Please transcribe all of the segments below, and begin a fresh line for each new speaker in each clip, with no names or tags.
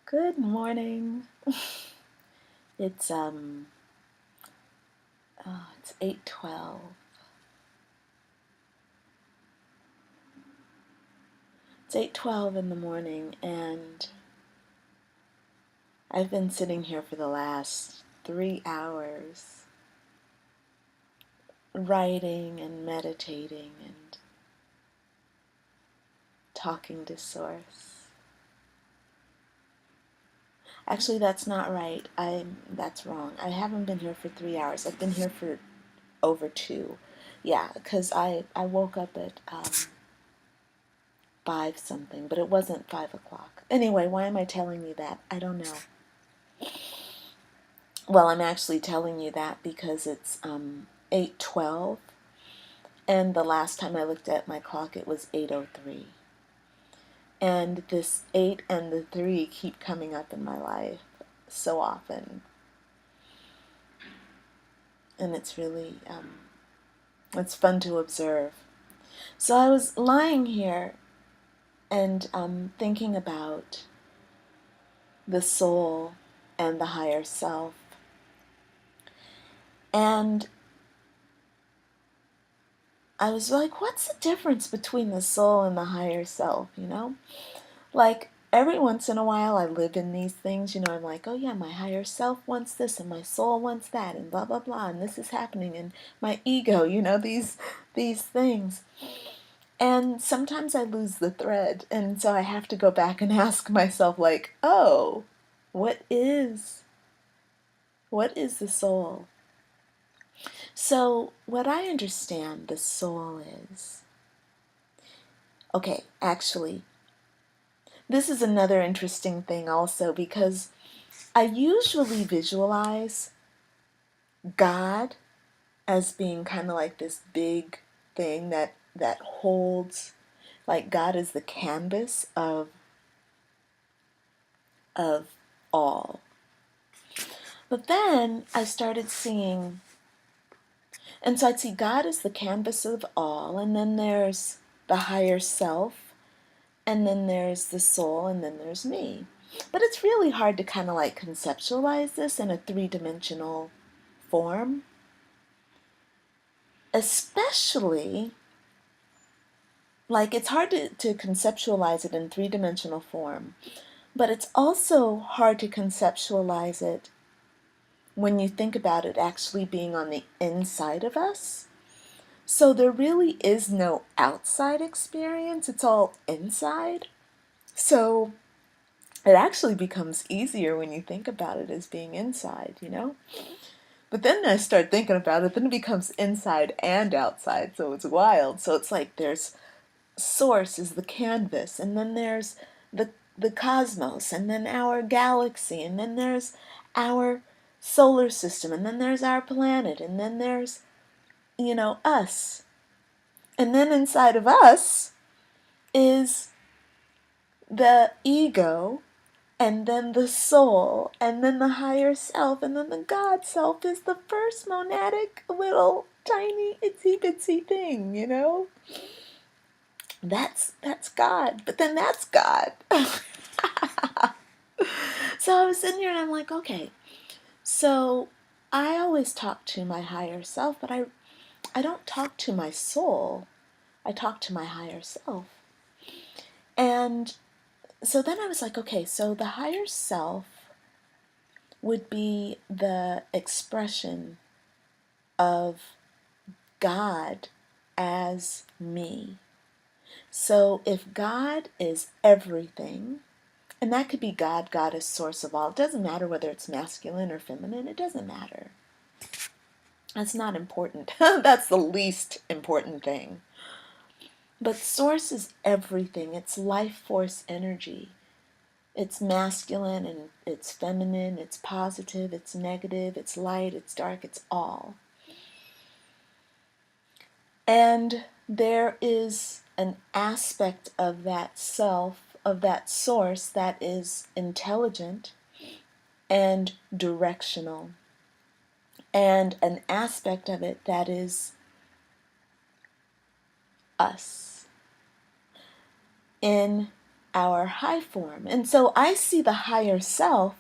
Good morning. It's it's 8:12. It's 8:12 in the morning, and I've been sitting here for the last 3 hours writing and meditating and talking to Source. Actually, that's not right. That's wrong. I haven't been here for 3 hours. I've been here for over two. Yeah, because I woke up at 5 something, but it wasn't 5 o'clock. Anyway, why am I telling you that? I don't know. Well, I'm actually telling you that because it's 8:12, and the last time I looked at my clock it was 8:03. And this 8 and the 3 keep coming up in my life so often. And it's really, it's fun to observe. So I was lying here and thinking about the soul and the higher self. And I was like, what's the difference between the soul and the higher self, Like, every once in a while I live in these things, I'm like, oh yeah, my higher self wants this and my soul wants that and blah, blah, blah, and this is happening and my ego, these things. And sometimes I lose the thread, and so I have to go back and ask myself, like, oh, what is the soul? So what I understand the soul is, okay, actually, this is another interesting thing also, because I usually visualize God as being kind of like this big thing that holds, like God is the canvas of all. But then I started seeing, and so I'd see God as the canvas of all, and then there's the higher self, and then there's the soul, and then there's me. But it's really hard to kind of like conceptualize this in a three-dimensional form, especially, like, it's hard to conceptualize it in three-dimensional form, but it's also hard to conceptualize it when you think about it actually being on the inside of us. So there really is no outside experience, it's all inside. So it actually becomes easier when you think about it as being inside. But then I start thinking about it, then it becomes inside and outside, so it's wild. So it's like there's Source is the canvas, and then there's the cosmos, and then our galaxy, and then there's our solar system, and then there's our planet, and then there's, us. And then inside of us is the ego, and then the soul, and then the higher self, and then the God self is the first monadic little tiny itsy bitsy thing. That's God, but then that's God. So I was sitting here and I'm like, okay, so I always talk to my higher self, but I don't talk to my soul. I talk to my higher self. And so then I was like, okay, so the higher self would be the expression of God as me. So if God is everything, and that could be God, goddess, source of all. It doesn't matter whether it's masculine or feminine. It doesn't matter. That's not important. That's the least important thing. But source is everything. It's life force energy. It's masculine and it's feminine. It's positive. It's negative. It's light. It's dark. It's all. And there is an aspect of that self, of that source, that is intelligent and directional, and an aspect of it that is us in our high form. And so I see the higher self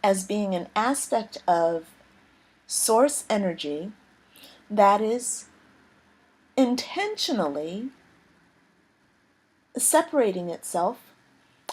as being an aspect of source energy that is intentionally separating itself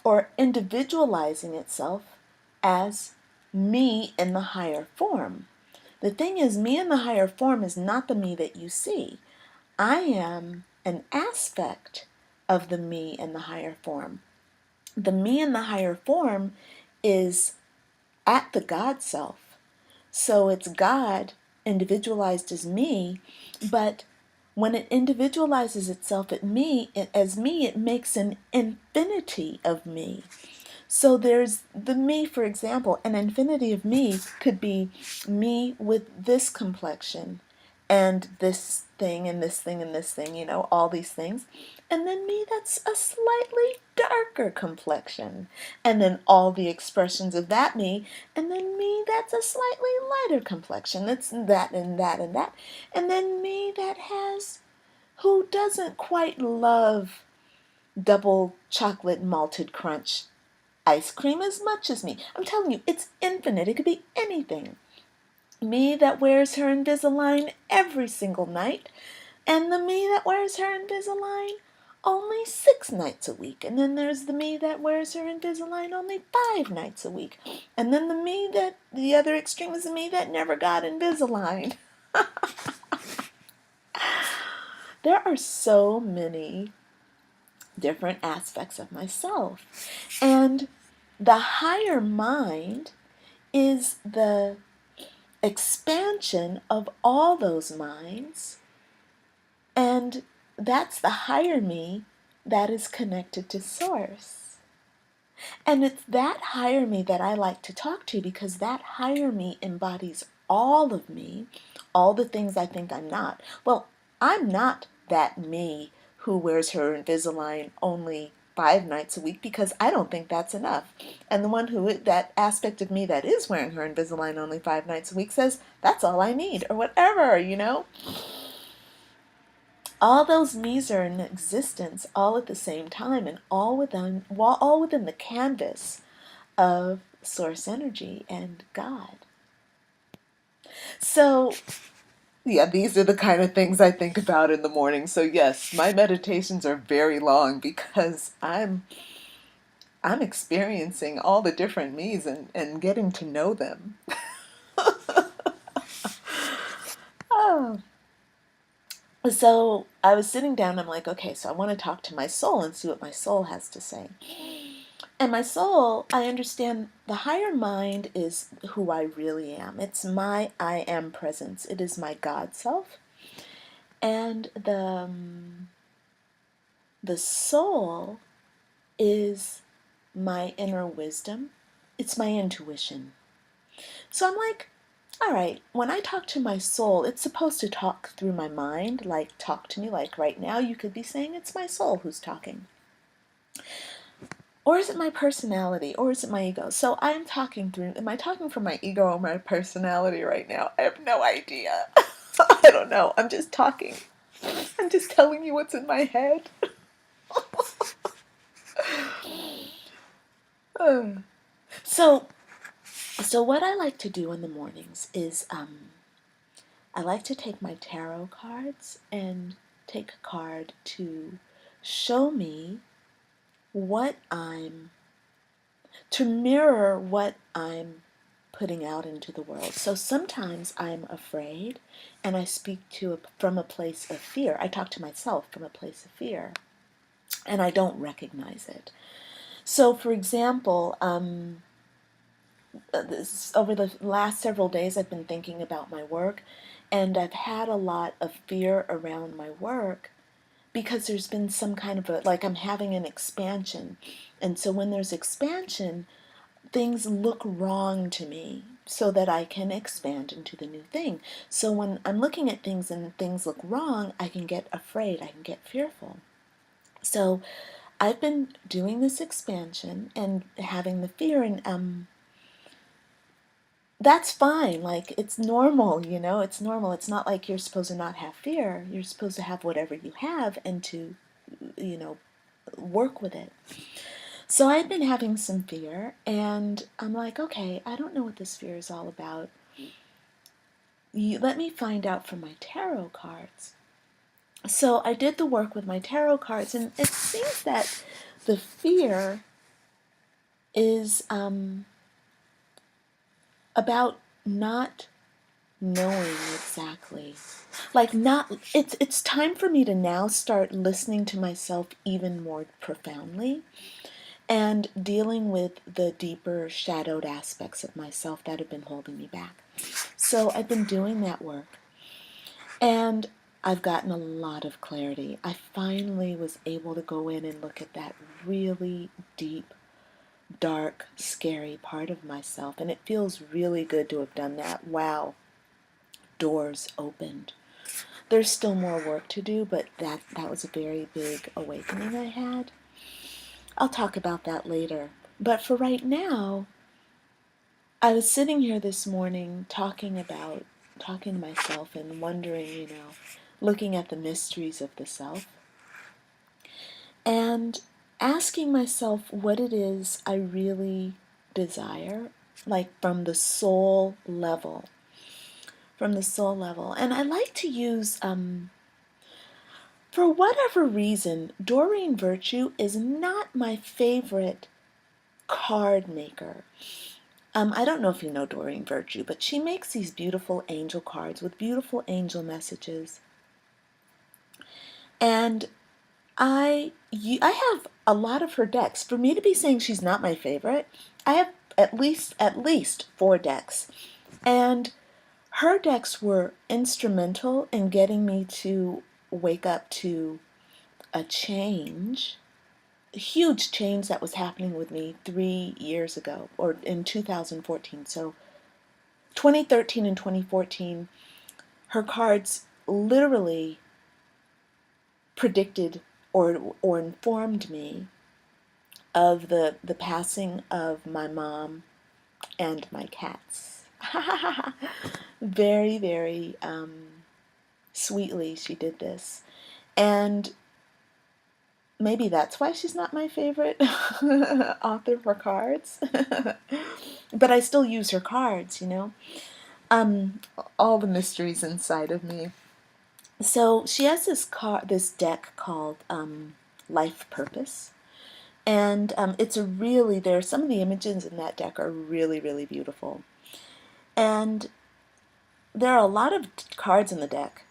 or individualizing itself as me in the higher form. The thing is, me in the higher form is not the me that you see. I am an aspect of the me in the higher form. The me in the higher form is at the God self. So it's God individualized as me, but when it individualizes itself as me, it makes an infinity of me. So there's the me, for example, an infinity of me could be me with this complexion and this thing and this thing and this thing, all these things. And then me that's a slightly darker complexion. And then all the expressions of that me. And then me that's a slightly lighter complexion. That's that and that and that. And then me that who doesn't quite love double chocolate malted crunch ice cream as much as me. I'm telling you, it's infinite. It could be anything. Me that wears her Invisalign every single night, and the me that wears her Invisalign only 6 nights a week. And then there's the me that wears her Invisalign only 5 nights a week. And then the other extreme is the me that never got Invisalign. There are so many different aspects of myself. And the higher mind is the expansion of all those minds, and that's the higher me that is connected to Source. And it's that higher me that I like to talk to, because that higher me embodies all of me, all the things I think I'm not. Well, I'm not that me who wears her Invisalign only 5 nights a week, because I don't think that's enough. And the one that aspect of me that is wearing her Invisalign only 5 nights a week says, that's all I need, or whatever. All those me's are in existence all at the same time, and all within the canvas of source energy and God. So, yeah, these are the kind of things I think about in the morning. So yes, my meditations are very long, because I'm experiencing all the different me's and getting to know them. Oh. So I was sitting down, I'm like, okay, so I want to talk to my soul and see what my soul has to say. And my soul, I understand the higher mind is who I really am. It's my I am presence. It is my God self. And the soul is my inner wisdom. It's my intuition. So I'm like, all right, when I talk to my soul, it's supposed to talk through my mind, like talk to me, like right now you could be saying it's my soul who's talking. Or is it my personality? Or is it my ego? So I'm talking through, am I talking from my ego or my personality right now? I have no idea. I don't know. I'm just talking. I'm just telling you what's in my head. So what I like to do in the mornings is I like to take my tarot cards and take a card to show me to mirror what I'm putting out into the world. So sometimes I'm afraid and I speak from a place of fear. I talk to myself from a place of fear and I don't recognize it. So for example, over the last several days I've been thinking about my work, and I've had a lot of fear around my work because there's been some kind of like I'm having an expansion. And so when there's expansion, things look wrong to me so that I can expand into the new thing. So when I'm looking at things and things look wrong, I can get afraid, I can get fearful. So I've been doing this expansion and having the fear, and that's fine. Like, it's normal, it's normal. It's not like you're supposed to not have fear. You're supposed to have whatever you have and to, work with it. So I've been having some fear, and I'm like, okay, I don't know what this fear is all about. Let me find out from my tarot cards. So I did the work with my tarot cards, and it seems that the fear is about not knowing exactly. Like not it's time for me to now start listening to myself even more profoundly and dealing with the deeper shadowed aspects of myself that have been holding me back. So I've been doing that work, and I've gotten a lot of clarity. I finally was able to go in and look at that really deep, dark, scary part of myself, and it feels really good to have done that. Wow, doors opened. There's still more work to do, but that was a very big awakening I had. I'll talk about that later. But for right now, I was sitting here this morning talking to myself and wondering, looking at the mysteries of the self and asking myself what it is I really desire, like from the soul level. From the soul level. And I like to use, for whatever reason, Doreen Virtue is not my favorite card maker. I don't know if you know Doreen Virtue, but she makes these beautiful angel cards with beautiful angel messages. And I have a lot of her decks. For me to be saying she's not my favorite, I have at least 4 decks. And her decks were instrumental in getting me to wake up to a change, a huge change that was happening with me 3 years ago, or in 2014. So 2013 and 2014, her cards literally predicted or informed me of the passing of my mom and my cats. Very, very sweetly she did this. And maybe that's why she's not my favorite author for cards. But I still use her cards, Um, all the mysteries inside of me. So she has this deck called Life Purpose. And some of the images in that deck are really, really beautiful. And there are a lot of cards in the deck.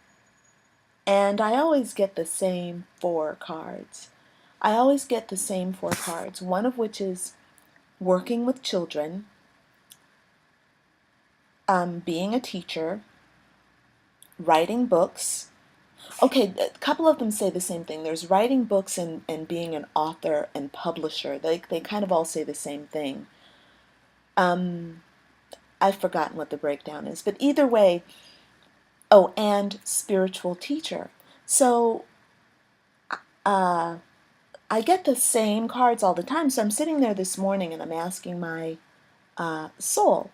And I always get the same 4 cards. I always get the same 4 cards, one of which is working with children, being a teacher, writing books. Okay, a couple of them say the same thing. There's writing books and being an author and publisher. They kind of all say the same thing. I've forgotten what the breakdown is, but either way, oh, and spiritual teacher. So I get the same cards all the time. So I'm sitting there this morning and I'm asking my soul,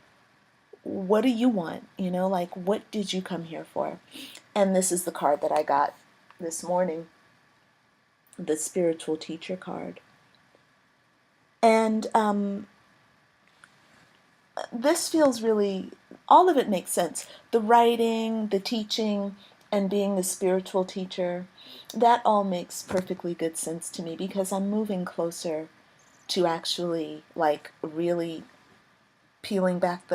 what do you want? Like, what did you come here for? And this is the card that I got this morning, the spiritual teacher card. And this feels really, all of it makes sense. The writing, the teaching, and being the spiritual teacher, that all makes perfectly good sense to me because I'm moving closer to actually, like, really peeling back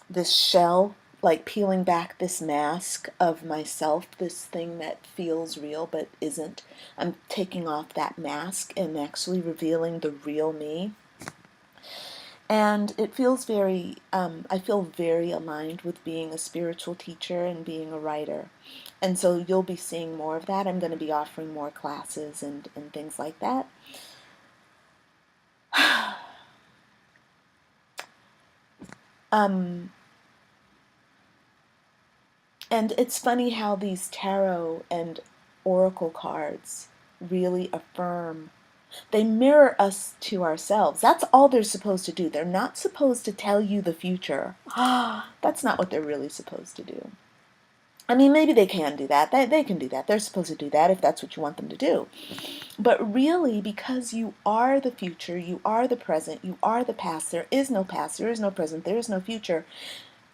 this shell, like peeling back this mask of myself, this thing that feels real but isn't. I'm taking off that mask and actually revealing the real me. And it feels I feel very aligned with being a spiritual teacher and being a writer. And so you'll be seeing more of that. I'm going to be offering more classes and things like that. And it's funny how these tarot and oracle cards really affirm. They mirror us to ourselves. That's all they're supposed to do. They're not supposed to tell you the future. That's not what they're really supposed to do. I mean, maybe they can do that. They can do that. They're supposed to do that if that's what you want them to do. But really, because you are the future, you are the present, you are the past, there is no past, there is no present, there is no future.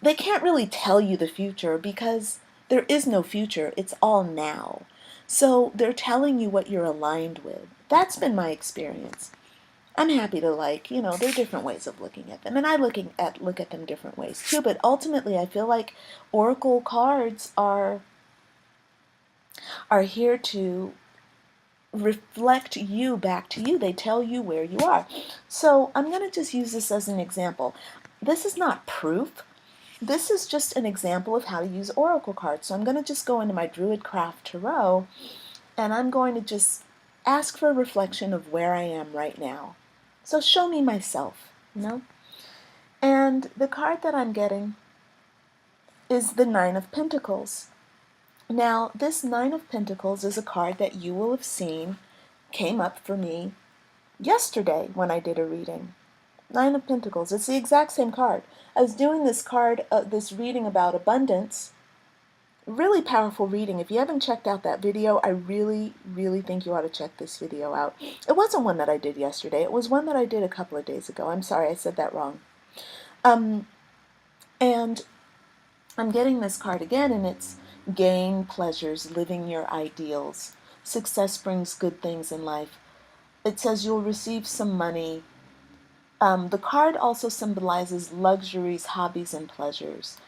They can't really tell you the future because there is no future. It's all now. So they're telling you what you're aligned with. That's been my experience. I'm happy to, like, there are different ways of looking at them, and I look at them different ways too. But ultimately, I feel like oracle cards are here to reflect you back to you. They tell you where you are. So I'm going to just use this as an example. This is not proof. This is just an example of how to use oracle cards. So I'm going to just go into my Druidcraft Tarot, and I'm going to just ask for a reflection of where I am right now. So show me myself. And the card that I'm getting is the Nine of Pentacles. Now, this Nine of Pentacles is a card that you will have seen came up for me yesterday when I did a reading. Nine of Pentacles. It's the exact same card. I was doing this card, this reading about abundance. Really powerful reading. If you haven't checked out that video, I really, really think you ought to check this video out. It wasn't one that I did yesterday. It was one that I did a couple of days ago. I'm sorry, I said that wrong. And I'm getting this card again, and it's gain pleasures, living your ideals. Success brings good things in life. It says you'll receive some money. The card also symbolizes luxuries, hobbies, and pleasures.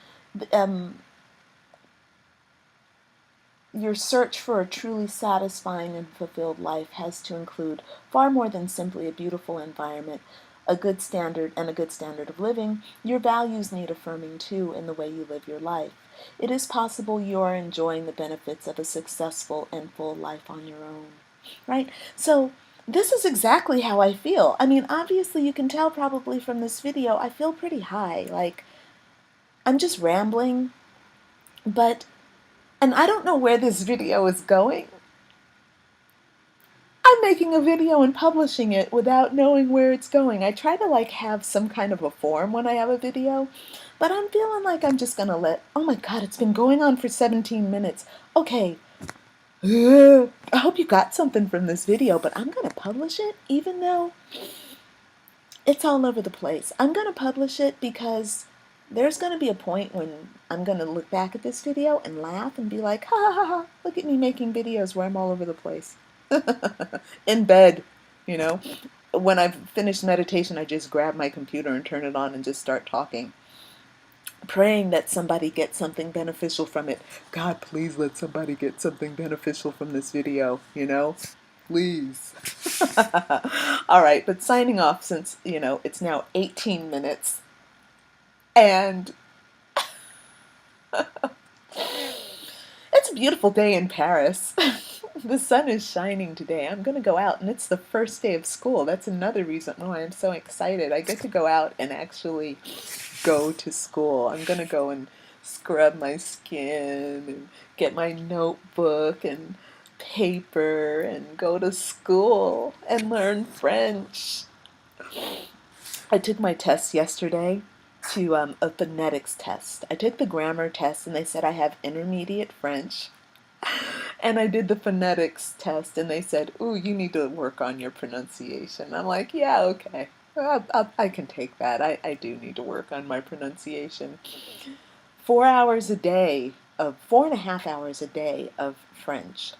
Your search for a truly satisfying and fulfilled life has to include far more than simply a beautiful environment, a good standard of living. Your values need affirming too in the way you live your life. It is possible you are enjoying the benefits of a successful and full life on your own. Right? So this is exactly how I feel. I mean, obviously you can tell probably from this video, I feel pretty high. Like, I'm just rambling, and I don't know where this video is going. I'm making a video and publishing it without knowing where it's going. I try to have some kind of a form when I have a video, but I'm feeling like I'm just gonna oh my God, it's been going on for 17 minutes. Okay, I hope you got something from this video, but I'm gonna publish it even though it's all over the place. I'm gonna publish it because there's going to be a point when I'm going to look back at this video and laugh and be like, ha ha ha, ha, look at me making videos where I'm all over the place. In bed, When I've finished meditation, I just grab my computer and turn it on and just start talking. Praying that somebody gets something beneficial from it. God, please let somebody get something beneficial from this video, Please. All right, but signing off since, it's now 18 minutes. And it's a beautiful day in Paris. The sun is shining today. I'm going to go out, and it's the first day of school. That's another reason why I'm so excited. I get to go out and actually go to school. I'm going to go and scrub my skin and get my notebook and paper and go to school and learn French. I took my test yesterday. To a phonetics test. I took the grammar test and they said I have intermediate French. And I did the phonetics test and they said, ooh, you need to work on your pronunciation. I'm like, yeah, okay. I can take that. I do need to work on my pronunciation. 4.5 hours a day of French.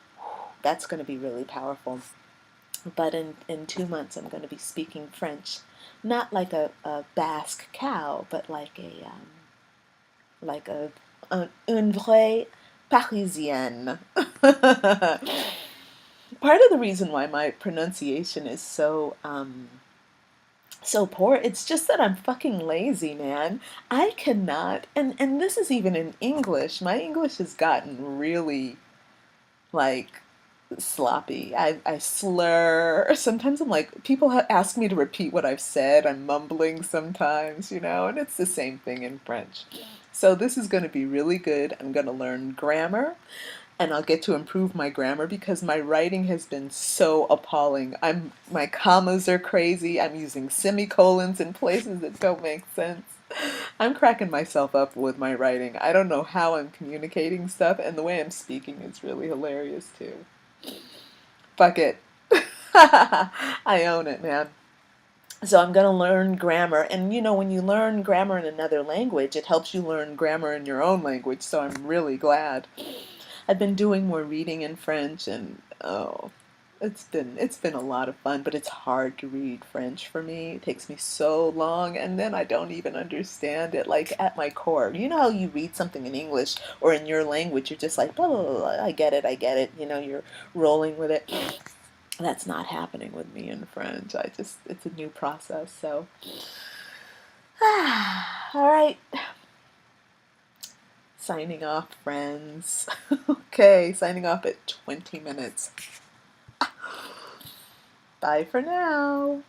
That's going to be really powerful. But in 2 months I'm going to be speaking French. Not like a Basque cow, but like une vraie Parisienne. Part of the reason why my pronunciation is so poor, it's just that I'm fucking lazy, man. I cannot, and this is even in English. My English has gotten really sloppy. I slur. Sometimes I'm like, people ask me to repeat what I've said. I'm mumbling sometimes, and it's the same thing in French. So this is going to be really good. I'm going to learn grammar, and I'll get to improve my grammar because my writing has been so appalling. My commas are crazy. I'm using semicolons in places that don't make sense. I'm cracking myself up with my writing. I don't know how I'm communicating stuff, and the way I'm speaking is really hilarious too. Fuck it. I own it, man. So I'm going to learn grammar. And when you learn grammar in another language, it helps you learn grammar in your own language. So I'm really glad. I've been doing more reading in French, and it's been a lot of fun, but it's hard to read French for me. It takes me so long, and then I don't even understand it, like at my core. You know how you read something in English or in your language, you're just like, blah, blah, blah, blah, I get it, I get it. You're rolling with it. That's not happening with me in French. It's a new process. So, all right. Signing off, friends. Okay, signing off at 20 minutes. Bye for now.